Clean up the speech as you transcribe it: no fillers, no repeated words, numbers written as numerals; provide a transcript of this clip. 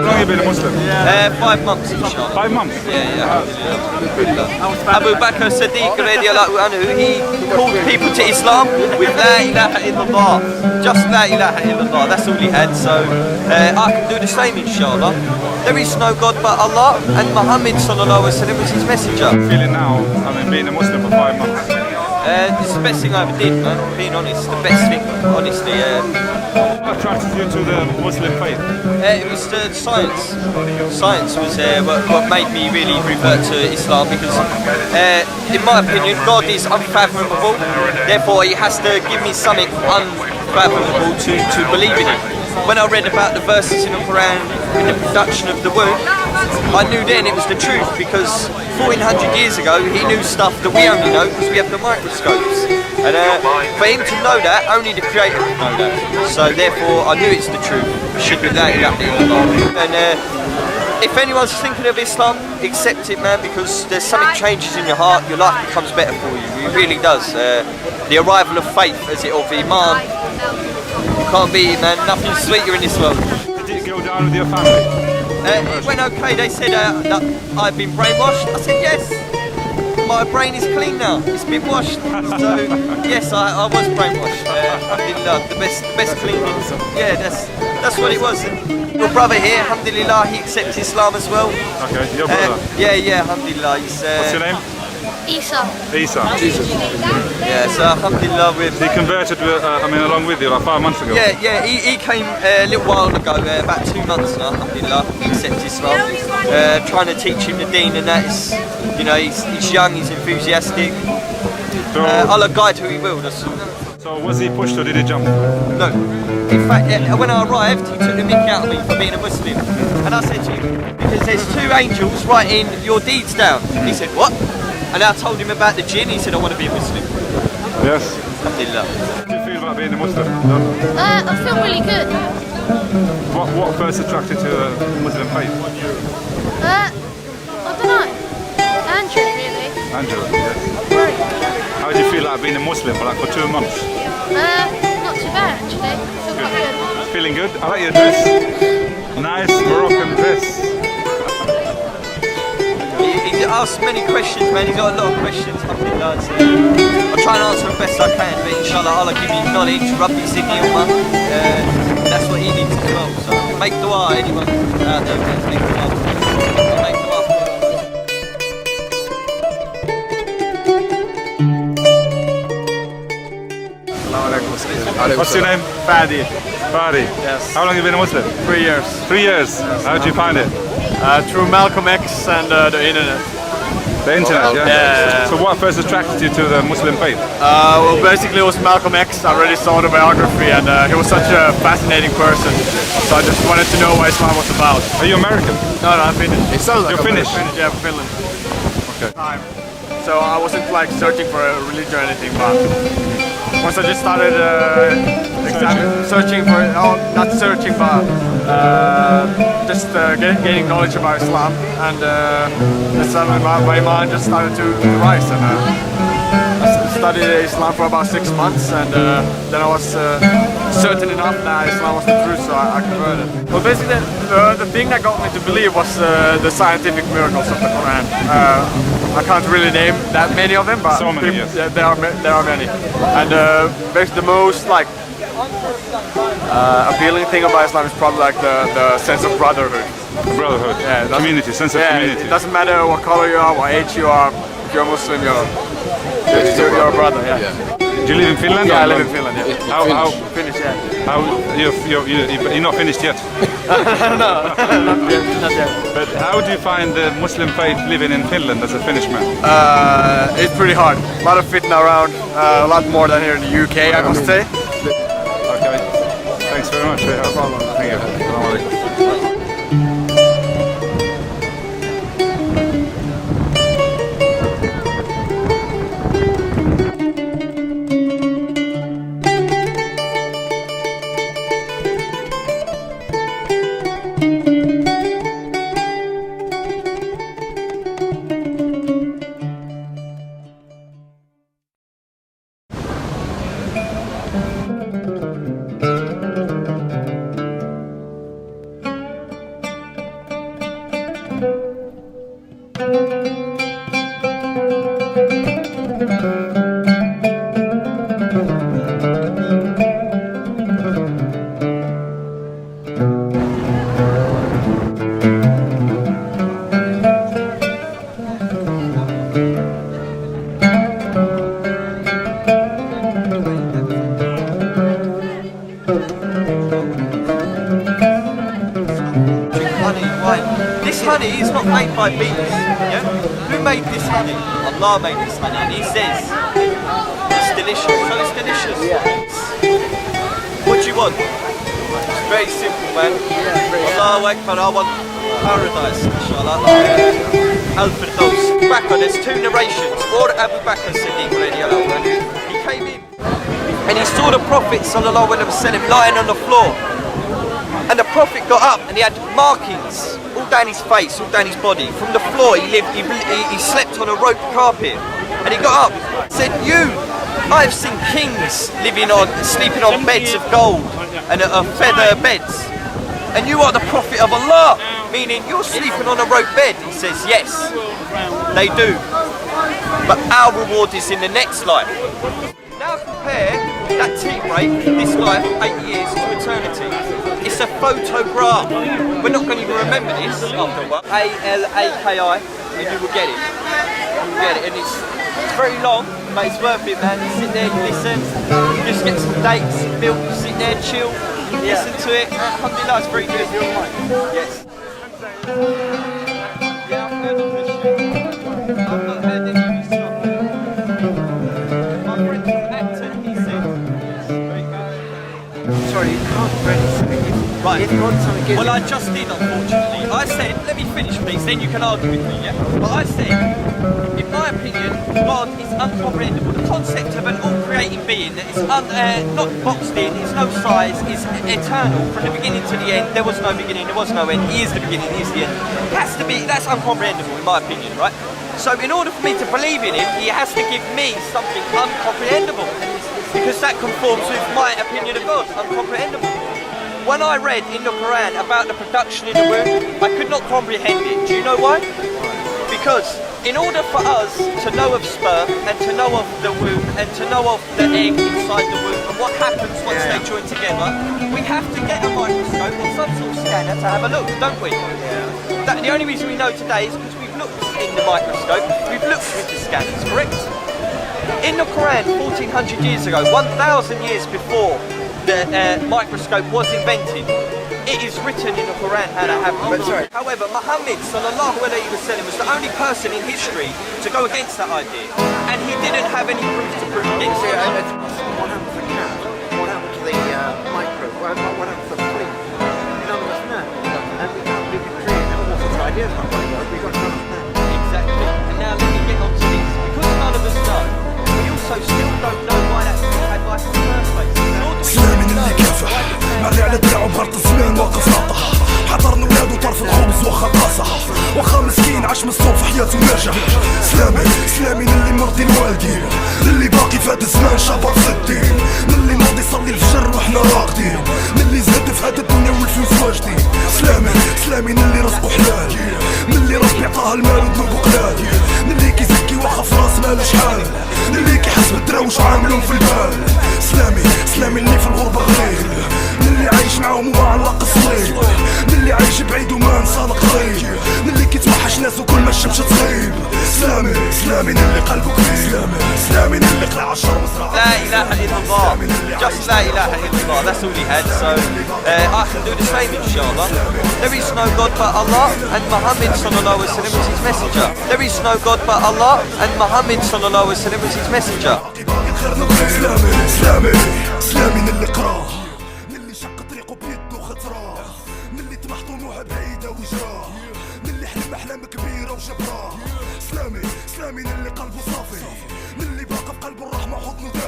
long have you been a Muslim? 5 months, inshallah. 5 months? Yeah. Abu Bakr Siddiq radiallahu anhu, he called people to Islam with La ilaha illallah. Just La ilaha illallah, that's all he had. So I can do the same, inshallah. There is no God but Allah, and Muhammad sallallahu alaihi wasallam was his messenger. Feeling now, being a Muslim for 5 months? This is the best thing I ever did, man. Being honest, the best thing, honestly. What attracted you to the Muslim faith? It was science. Science was what made me really revert to Islam, because, in my opinion, God is unfathomable. Therefore, He has to give me something unfathomable to believe in it. When I read about the verses in the Quran in the production of the womb, I knew then it was the truth, because 1400 years ago he knew stuff that we only know because we have the microscopes. And for him to know that, only the Creator could know that. So therefore I knew it's the truth. And if anyone's thinking of Islam, accept it, man, because there's something changes in your heart, your life becomes better for you. It really does. The arrival of faith, as it, of Iman, you can't beat it, man. Nothing's sweeter in this world. Did it go down with your family? It went okay. They said that I've been brainwashed. I said yes. My brain is clean now. It's been washed. So yes, I was brainwashed. The best cleaning. Yeah, that's what it was. And your brother here, alhamdulillah, he accepts Islam as well. Okay, your brother. Yeah, alhamdulillah. What's your name? Isa. Jesus. Yeah, so alhamdulillah He converted, along with you like 5 months ago. Yeah, he came a little while ago, about 2 months now, alhamdulillah. He accepted Islam. Trying to teach him the deen, and that is, he's young, he's enthusiastic. So, Allah guide who he will. So was he pushed or did he jump? No. In fact, when I arrived, he took the mickey out of me for being a Muslim. And I said to him, because there's 2 angels writing your deeds down. He said, what? And I told him about the jinn. He said, I want to be a Muslim. Yes. Alhamdulillah. How do you feel about being a Muslim? I feel really good. What first attracted you to the Muslim faith? I don't know. Andrew, really. Angela, yes. How do you feel like being a Muslim for 2 months? Not too bad, actually. I feel quite good. Feeling good? I like your dress. Nice Moroccan dress. He asked many questions, man. He's got a lot of questions. Alhamdulillah. I'll try and answer the best I can, but inshallah Allah give me knowledge. Rabbi Zidni Ummah. That's what he needs as well. So make dua, anyone out there, man. Make dua. Make dua. What's your name? Fadi. Fadi. Yes. How long have you been a Muslim? 3 years. 3 years. Yes. How did you find it? Through Malcolm X and the internet. The internet, yeah? Yeah. So what first attracted you to the Muslim faith? Well, basically it was Malcolm X. I already saw the biography, and he was such a fascinating person. So I just wanted to know what Islam was about. Are you American? No, I'm Finnish. It sounds like You're Finnish? Yeah, from Finland. Okay. So I wasn't searching for a religion or anything, but once I just started searching for, not searching, but just gaining knowledge about Islam, and my mind just started to rise, and I studied Islam for about 6 months, and then I was certain enough that Islam was the truth, so I converted. Well, basically the thing that got me to believe was the scientific miracles of the Quran. I can't really name that many of them, but so many, yes. there are many. And the most appealing thing about Islam is probably the sense of brotherhood. Brotherhood, yeah, community, sense of community. It doesn't matter what color you are, what age you are. If you're Muslim, you're a brother. Yeah. Do you live in Finland? Yeah, I live in Finland. Yeah. How Finnish? Yeah. How you're not finished yet? No, not yet. But how do you find the Muslim faith living in Finland as a Finnish man? It's pretty hard. A lot of fitna around, a lot more than here in the UK, I must say. Okay. Thanks very much for your help. No problem. Thank you. Assalamu alaikum. honey is not made by bees. Yeah? Who made this honey? Allah made this honey, and He says it's delicious. So it's delicious. What do you want? It's very simple, man. Allahu Akbar, I want paradise, inshallah. Al-Firdaus. Bakr, there's two narrations. Or Abu Bakr Siddiq radiallahu anhu. He came in and he saw the Prophet sallallahu alaihi wasallam lying on the floor. And the Prophet got up and he had markings all down his face, all down his body. From the floor he slept on a rope carpet. And he got up and said, I've seen kings sleeping on beds of gold and feather beds. And you are the Prophet of Allah, meaning you're sleeping on a rope bed. He says, yes, they do. But our reward is in the next life. Now compare that tea break, this life, 8 years to eternity. It's a photograph. We're not going to even remember this after a while. A-L-A-K-I, and you will get it. You will get it, and it's very long, but it's worth it, man. You sit there, you listen, you just get some dates, milk, you sit there, chill, you listen to it. Alhamdulillah, it's very good. Yes. Yeah, I've heard of this shit. I've not heard any of this stuff. My friend Acton, he said, it's very good. Sorry, you can't really say it. Right. If you want something good. Well, I just did, unfortunately. I said, let me finish, please, then you can argue with me, yeah? But I said, in my opinion, God is uncomprehendable. The concept of an all-creating being that is not boxed in, is no size, is eternal from the beginning to the end. There was no beginning, there was no end. He is the beginning, he is the end. It has to be, that's uncomprehendable in my opinion, right? So in order for me to believe in him, he has to give me something uncomprehendable. Because that conforms with my opinion of God, uncomprehendable. When I read in the Quran about the production in the womb, I could not comprehend it. Do you know why? Because in order for us to know of sperm and to know of the womb and to know of the egg inside the womb and what happens once they join together, we have to get a microscope or some sort of scanner to have a look, don't we? The only reason we know today is because we've looked in the microscope, we've looked with the scanners, correct? In the Quran, 1400 years ago, 1000 years before the microscope was invented, it is written in the Quran how to have it. However, Muhammad sallallahu alaihi wasallam was the only person in history to go against that idea, and he didn't have any proof to prove against it. What happened to the cat? What happened to the micro? What happened to the fleet? None of us know. And we can create all sorts of ideas about what it was. We've got none of us know. Exactly. And now let me get on to this. Because none of us know, we also still don't know why that thing had life in the first place. سلامي اللي كافح مالي على دراعو بارت الزمان واقف ناطح حضرنا ولادو طرف الخبز واخا قاصح واخا مسكين عاش مسطول في حياته ناجح سلامي اللي مرضي الوالدين اللي باقي فات الزمان شبط في الدين اللي ناضي يصلي الفجر وحنا راقدين اللي زاد في هاد الدنيا والفلوس واجدين سلامي اللي رزقو حلال اللي ربي عطاه المال وذنوبو قلال اللي كيزكي واخا في راس مالو شحال اللي كيحس بالدراوش عاملهم في البال سلامي اللي في الغربة غريب اللي عايش معاهم ومعلق الصليب اللي عايش بعيد وما نسالق قريب اللي كيتوحش ناس وكل ما الشمس تغيب سلامي اللي قلبه كبير سلامي اللي قلع عشر وزرع لا إله إلا الله. Just لا إله إلا الله. That's all he had. So I can do the same, inshallah. There is no God but Allah, and Muhammad sallallahu alaihi wasallam is his messenger. There is no God but Allah, and Muhammad sallallahu alaihi wasallam is his messenger. سلامي اللي قراه اللي شق طريقه بيده خطراه اللي طمح طموحه بعيده وجراه اللي حلم احلام كبيره وجبراه سلامي اللي قلبه صافي اللي باقي بقلبه الرحمه حضنه دافي